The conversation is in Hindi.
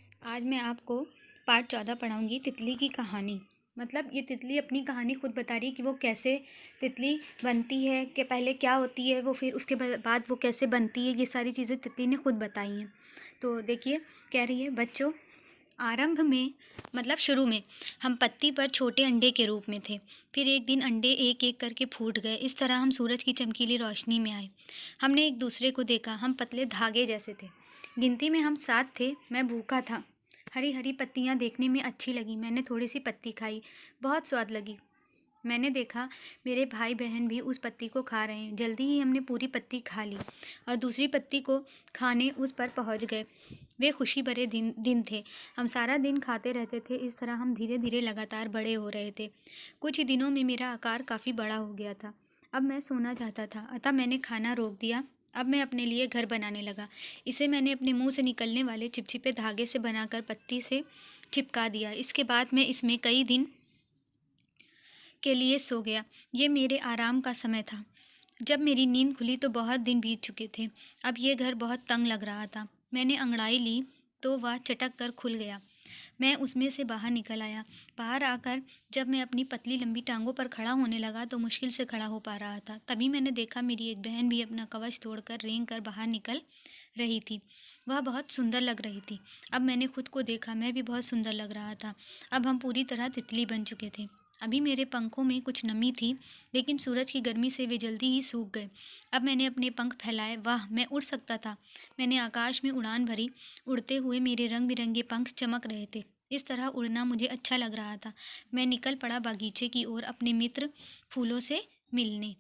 फ्रेंड्स, आज मैं आपको पार्ट 14 पढ़ाऊँगी तितली की कहानी। मतलब ये तितली अपनी कहानी खुद बता रही है कि वो कैसे तितली बनती है, कि पहले क्या होती है वो, फिर उसके बाद वो कैसे बनती है। ये सारी चीज़ें तितली ने खुद बताई हैं। तो देखिए, कह रही है, बच्चों, आरंभ में मतलब शुरू में हम पत्ती पर छोटे अंडे के रूप में थे। फिर एक दिन अंडे एक एक करके फूट गए। इस तरह हम सूरज की चमकीली रोशनी में आए। हमने एक दूसरे को देखा। हम पतले धागे जैसे थे। गिनती में हम 7 थे। मैं भूखा था। हरी हरी पत्तियां देखने में अच्छी लगी। मैंने थोड़ी सी पत्ती खाई। बहुत स्वाद लगी। मैंने देखा मेरे भाई बहन भी उस पत्ती को खा रहे हैं। जल्दी ही हमने पूरी पत्ती खा ली और दूसरी पत्ती को खाने उस पर पहुंच गए। वे खुशी भरे दिन दिन थे। हम सारा दिन खाते रहते थे। इस तरह हम धीरे धीरे लगातार बड़े हो रहे थे। कुछ ही दिनों में मेरा आकार काफ़ी बड़ा हो गया था। अब मैं सोना चाहता था, अतः मैंने खाना रोक दिया। अब मैं अपने लिए घर बनाने लगा। इसे मैंने अपने मुंह से निकलने वाले चिपचिपे धागे से बनाकर पत्ती से चिपका दिया। इसके बाद मैं इसमें कई दिन के लिए सो गया। ये मेरे आराम का समय था। जब मेरी नींद खुली तो बहुत दिन बीत चुके थे। अब ये घर बहुत तंग लग रहा था। मैंने अंगड़ाई ली तो वह चटक कर खुल गया। मैं उसमें से बाहर निकल आया। बाहर आकर जब मैं अपनी पतली लंबी टांगों पर खड़ा होने लगा तो मुश्किल से खड़ा हो पा रहा था। तभी मैंने देखा मेरी एक बहन भी अपना कवच तोड़कर रेंग कर बाहर निकल रही थी। वह बहुत सुंदर लग रही थी। अब मैंने खुद को देखा। मैं भी बहुत सुंदर लग रहा था। अब हम पूरी तरह तितली बन चुके थे। अभी मेरे पंखों में कुछ नमी थी, लेकिन सूरज की गर्मी से वे जल्दी ही सूख गए। अब मैंने अपने पंख फैलाए। वाह, मैं उड़ सकता था। मैंने आकाश में उड़ान भरी। उड़ते हुए मेरे रंग बिरंगे पंख चमक रहे थे। इस तरह उड़ना मुझे अच्छा लग रहा था। मैं निकल पड़ा बागीचे की ओर अपने मित्र फूलों से मिलने।